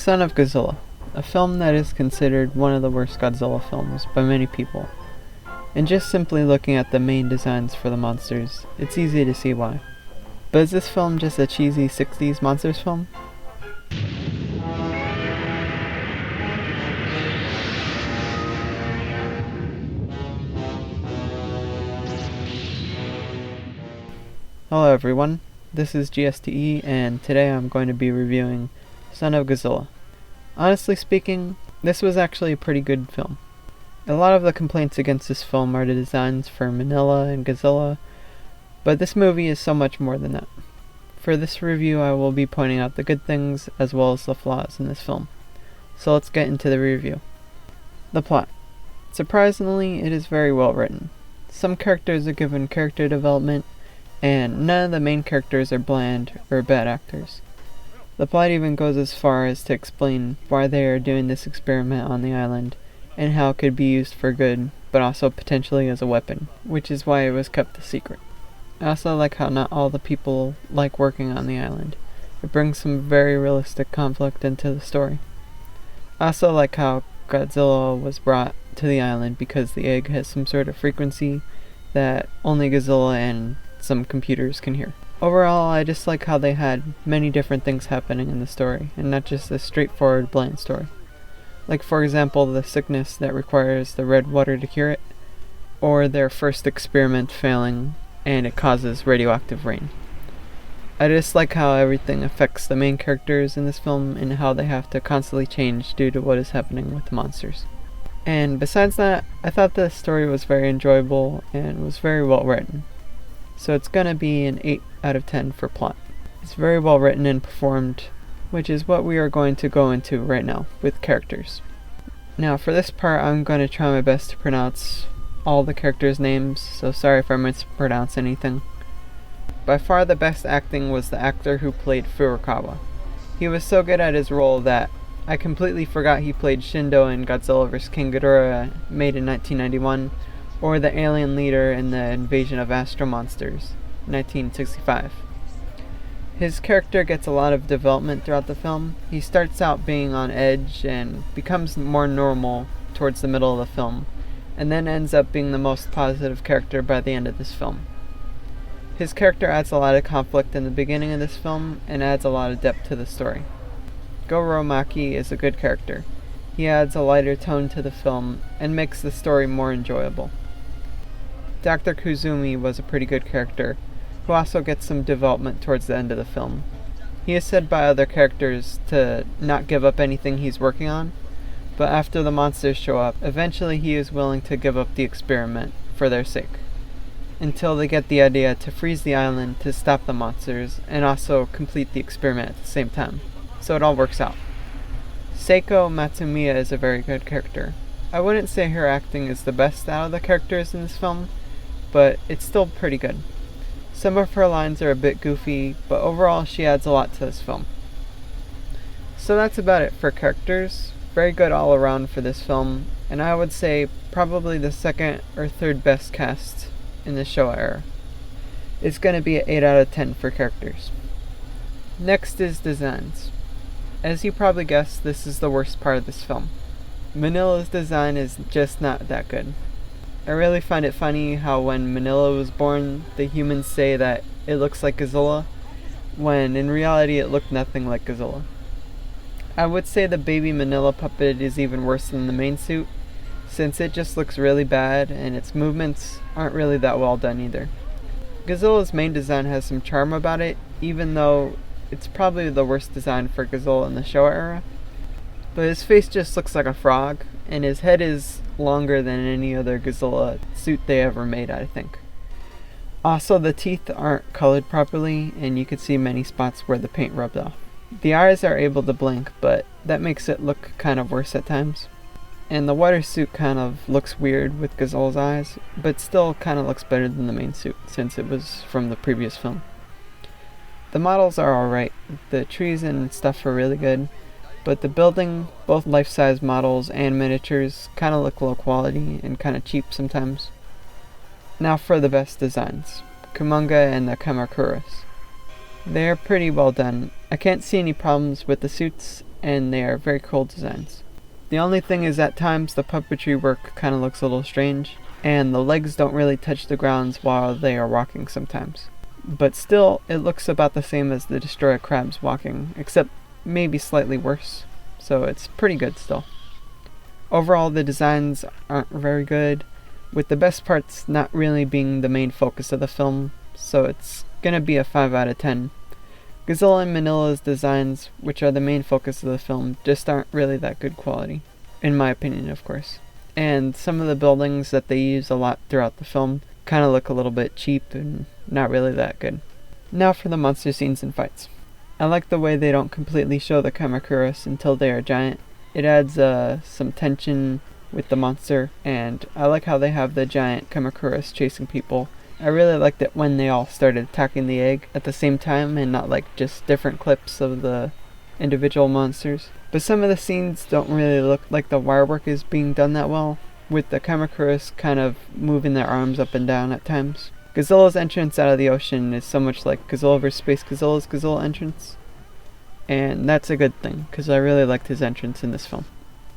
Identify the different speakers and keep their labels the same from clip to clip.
Speaker 1: Son of Godzilla, a film that is considered one of the worst Godzilla films by many people. And just simply looking at the main designs for the monsters, it's easy to see why. But is this film just a cheesy 60s monsters film? Hello everyone, this is GSTE and today I'm going to be reviewing Son of Godzilla. Honestly speaking, this was actually a pretty good film. A lot of the complaints against this film are the designs for Manila and Godzilla, but this movie is so much more than that. For this review I will be pointing out the good things as well as the flaws in this film. So let's get into the review. The plot. Surprisingly, it is very well written. Some characters are given character development, and none of the main characters are bland or bad actors. The plot even goes as far as to explain why they are doing this experiment on the island, and how it could be used for good, but also potentially as a weapon, which is why it was kept a secret. I also like how not all the people like working on the island. It brings some very realistic conflict into the story. I also like how Godzilla was brought to the island because the egg has some sort of frequency that only Godzilla and some computers can hear. Overall, I just like how they had many different things happening in the story, and not just a straightforward bland story. Like for example, the sickness that requires the red water to cure it, or their first experiment failing and it causes radioactive rain. I just like how everything affects the main characters in this film and how they have to constantly change due to what is happening with the monsters. And besides that, I thought the story was very enjoyable and was very well written. So it's gonna be an 8 out of 10 for plot. It's very well written and performed, which is what we are going to go into right now with characters. Now for this part I'm going to try my best to pronounce all the characters' names, so sorry if I mispronounce anything. By far the best acting was the actor who played Furukawa. He was so good at his role that I completely forgot he played Shindo in Godzilla vs. King Ghidorah, made in 1991, or the alien leader in the Invasion of Astro Monsters, 1965. His character gets a lot of development throughout the film. He starts out being on edge and becomes more normal towards the middle of the film, and then ends up being the most positive character by the end of this film. His character adds a lot of conflict in the beginning of this film and adds a lot of depth to the story. Goro Maki is a good character. He adds a lighter tone to the film and makes the story more enjoyable. Dr. Kuzumi was a pretty good character, who also gets some development towards the end of the film. He is said by other characters to not give up anything he's working on, but after the monsters show up, eventually he is willing to give up the experiment for their sake, until they get the idea to freeze the island to stop the monsters and also complete the experiment at the same time, so it all works out. Seiko Matsumiya is a very good character. I wouldn't say her acting is the best out of the characters in this film, but it's still pretty good. Some of her lines are a bit goofy, but overall she adds a lot to this film. So that's about it for characters. Very good all around for this film, and I would say probably the second or third best cast in the Showa era. It's going to be an 8 out of 10 for characters. Next is designs. As you probably guessed, this is the worst part of this film. Manila's design is just not that good. I really find it funny how when Manila was born, the humans say that it looks like Godzilla, when in reality it looked nothing like Godzilla. I would say the baby Manila puppet is even worse than the main suit, since it just looks really bad and its movements aren't really that well done either. Godzilla's main design has some charm about it, even though it's probably the worst design for Godzilla in the Showa era. But his face just looks like a frog, and his head is longer than any other Godzilla suit they ever made, I think. Also, the teeth aren't colored properly, and you can see many spots where the paint rubbed off. The eyes are able to blink, but that makes it look kind of worse at times. And the water suit kind of looks weird with Godzilla's eyes, but still kind of looks better than the main suit, since it was from the previous film. The models are alright. The trees and stuff are really good, but the building, both life-size models and miniatures, kind of look low quality and kind of cheap sometimes. Now for the best designs. Kumonga and the Kamakuras. They are pretty well done. I can't see any problems with the suits, and they are very cool designs. The only thing is at times the puppetry work kind of looks a little strange, and the legs don't really touch the ground while they are walking sometimes. But still, it looks about the same as the Destroyer crabs walking, except maybe slightly worse, so it's pretty good still. Overall, the designs aren't very good, with the best parts not really being the main focus of the film, so it's gonna be a 5 out of 10. Godzilla and Manila's designs, which are the main focus of the film, just aren't really that good quality, in my opinion of course. And some of the buildings that they use a lot throughout the film kind of look a little bit cheap and not really that good. Now for the monster scenes and fights. I like the way they don't completely show the Kamacuras until they are giant. It adds some tension with the monster, and I like how they have the giant Kamacuras chasing people. I really liked it when they all started attacking the egg at the same time and not like just different clips of the individual monsters. But some of the scenes don't really look like the wire work is being done that well, with the Kamacuras kind of moving their arms up and down at times. Godzilla's entrance out of the ocean is so much like Godzilla vs. Space Godzilla's Godzilla entrance, and that's a good thing, because I really liked his entrance in this film.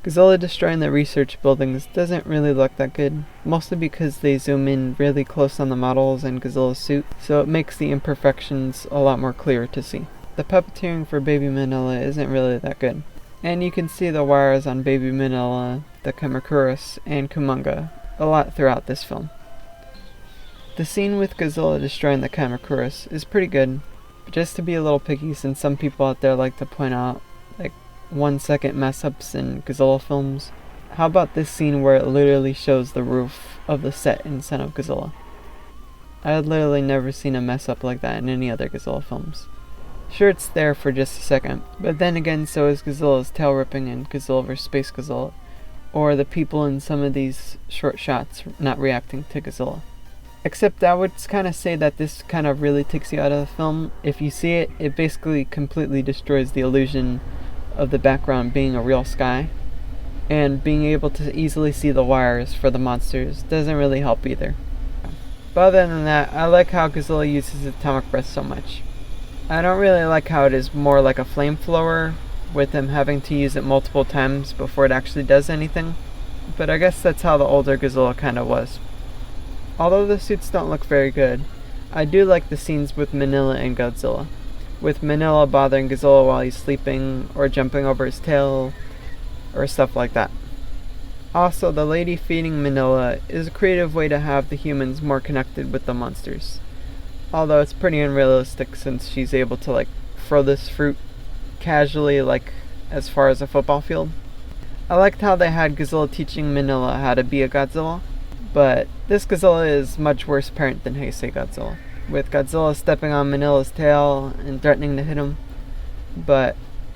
Speaker 1: Godzilla destroying the research buildings doesn't really look that good, mostly because they zoom in really close on the models and Godzilla's suit, so it makes the imperfections a lot more clear to see. The puppeteering for Baby Manila isn't really that good, and you can see the wires on Baby Manila, the Kamacuras, and Kumonga a lot throughout this film. The scene with Godzilla destroying the Kamacuras is pretty good, but just to be a little picky, since some people out there like to point out 1-second mess-ups in Godzilla films, how about this scene where it literally shows the roof of the set in Son of Godzilla? I had literally never seen a mess-up like that in any other Godzilla films. Sure, it's there for just a second, but then again so is Godzilla's tail ripping in Godzilla vs. Space Godzilla, or the people in some of these short shots not reacting to Godzilla. Except I would kind of say that this kind of really takes you out of the film. If you see it, it basically completely destroys the illusion of the background being a real sky, and being able to easily see the wires for the monsters doesn't really help either. But other than that, I like how Godzilla uses atomic breath so much. I don't really like how it is more like a flamethrower, with him having to use it multiple times before it actually does anything, but I guess that's how the older Godzilla kinda was. Although the suits don't look very good, I do like the scenes with Manila and Godzilla, with Manila bothering Godzilla while he's sleeping, or jumping over his tail, or stuff like that. Also, the lady feeding Manila is a creative way to have the humans more connected with the monsters. Although it's pretty unrealistic since she's able to throw this fruit casually as far as a football field. I liked how they had Godzilla teaching Manila how to be a Godzilla, but this Godzilla is much worse parent than Heisei Godzilla, with Godzilla stepping on Manila's tail and threatening to hit him. But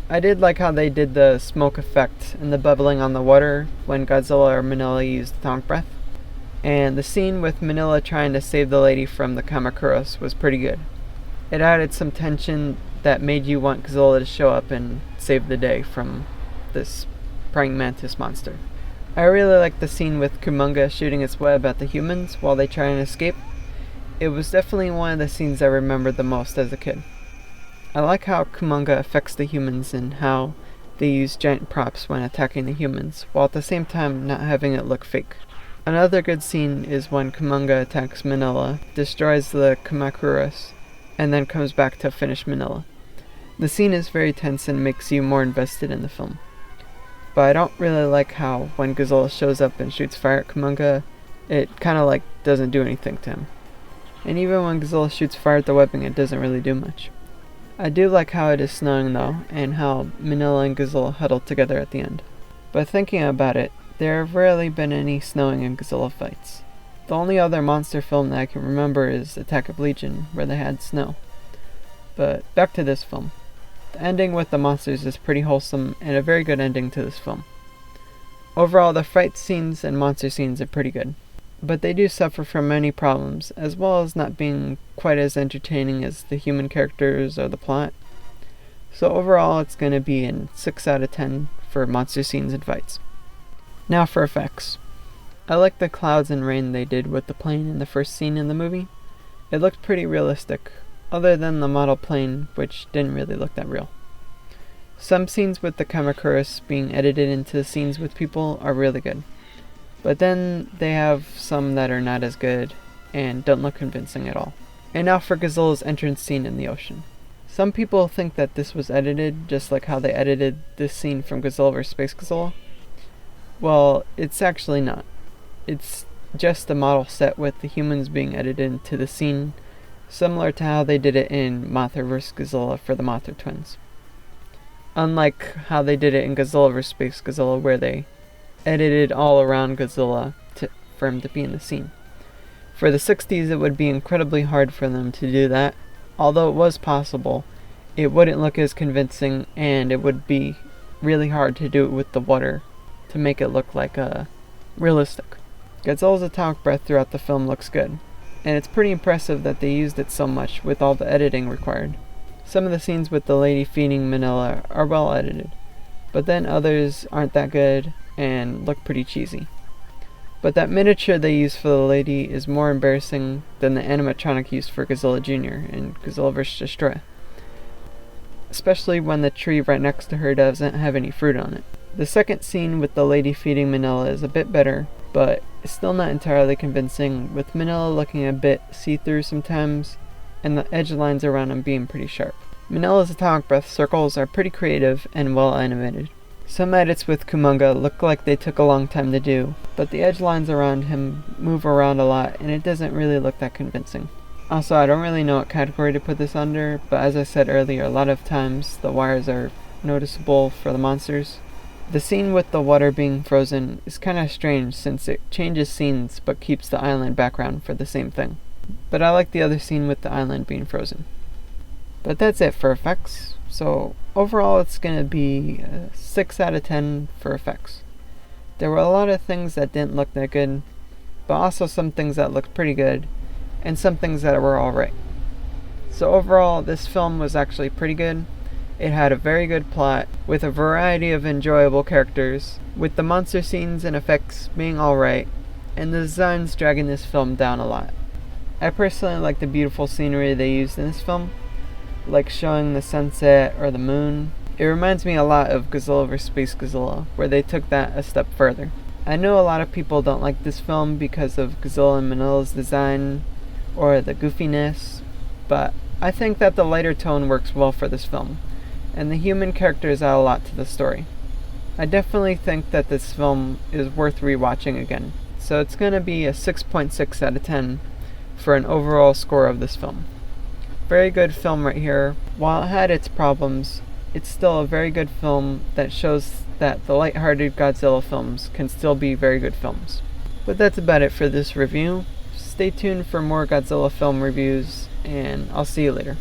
Speaker 1: I did like how they did the smoke effect and the bubbling on the water when Godzilla or Manila used atomic breath. And the scene with Manila trying to save the lady from the Kamacuras was pretty good. It added some tension that made you want Godzilla to show up and save the day from this praying mantis monster. I really liked the scene with Kumonga shooting its web at the humans while they try and escape. It was definitely one of the scenes I remembered the most as a kid. I like how Kumonga affects the humans and how they use giant props when attacking the humans, while at the same time not having it look fake. Another good scene is when Kumonga attacks Manila, destroys the Kamacuras, and then comes back to finish Manila. The scene is very tense and makes you more invested in the film. But I don't really like how when Godzilla shows up and shoots fire at Kumonga, it kinda doesn't do anything to him. And even when Godzilla shoots fire at the webbing, it doesn't really do much. I do like how it is snowing though, and how Manila and Godzilla huddle together at the end. But thinking about it, there have rarely been any snowing in Godzilla fights. The only other monster film that I can remember is Attack of Legion, where they had snow. But back to this film. The ending with the monsters is pretty wholesome, and a very good ending to this film. Overall, the fight scenes and monster scenes are pretty good, but they do suffer from many problems, as well as not being quite as entertaining as the human characters or the plot. So overall, it's going to be a 6 out of 10 for monster scenes and fights. Now for effects. I like the clouds and rain they did with the plane in the first scene in the movie. It looked pretty realistic, other than the model plane, which didn't really look that real. Some scenes with the Kamakuras being edited into scenes with people are really good, but then they have some that are not as good and don't look convincing at all. And now for Godzilla's entrance scene in the ocean. Some people think that this was edited just like how they edited this scene from Godzilla vs. Space Godzilla. Well, it's actually not. It's just a model set with the humans being edited into the scene, similar to how they did it in Mothra vs. Godzilla for the Mothra twins. Unlike how they did it in Godzilla vs. Space Godzilla, where they edited all around Godzilla for him to be in the scene. For the 60s, it would be incredibly hard for them to do that. Although it was possible, it wouldn't look as convincing, and it would be really hard to do it with the water to make it look like realistic. Godzilla's atomic breath throughout the film looks good, and it's pretty impressive that they used it so much with all the editing required. Some of the scenes with the lady feeding Manila are well edited, but then others aren't that good and look pretty cheesy. But that miniature they used for the lady is more embarrassing than the animatronic used for Godzilla Jr. in Godzilla vs. Destroy. Especially when the tree right next to her doesn't have any fruit on it. The second scene with the lady feeding Manila is a bit better, but it's still not entirely convincing, with Manila looking a bit see-through sometimes, and the edge lines around him being pretty sharp. Manila's atomic breath circles are pretty creative and well animated. Some edits with Kumonga look like they took a long time to do, but the edge lines around him move around a lot and it doesn't really look that convincing. Also, I don't really know what category to put this under, but as I said earlier, a lot of times the wires are noticeable for the monsters. The scene with the water being frozen is kinda strange since it changes scenes but keeps the island background for the same thing. But I like the other scene with the island being frozen. But that's it for effects. So overall it's going to be a 6 out of 10 for effects. There were a lot of things that didn't look that good, but also some things that looked pretty good, and some things that were alright. So overall this film was actually pretty good. It had a very good plot, with a variety of enjoyable characters, with the monster scenes and effects being alright, and the designs dragging this film down a lot. I personally like the beautiful scenery they used in this film, like showing the sunset or the moon. It reminds me a lot of Godzilla vs. Space Godzilla, where they took that a step further. I know a lot of people don't like this film because of Godzilla and Manila's design or the goofiness, but I think that the lighter tone works well for this film, and the human characters add a lot to the story. I definitely think that this film is worth rewatching again, so it's gonna be a 6.6 out of 10 for an overall score of this film. Very good film right here. While it had its problems, it's still a very good film that shows that the lighthearted Godzilla films can still be very good films. But that's about it for this review. Stay tuned for more Godzilla film reviews, and I'll see you later.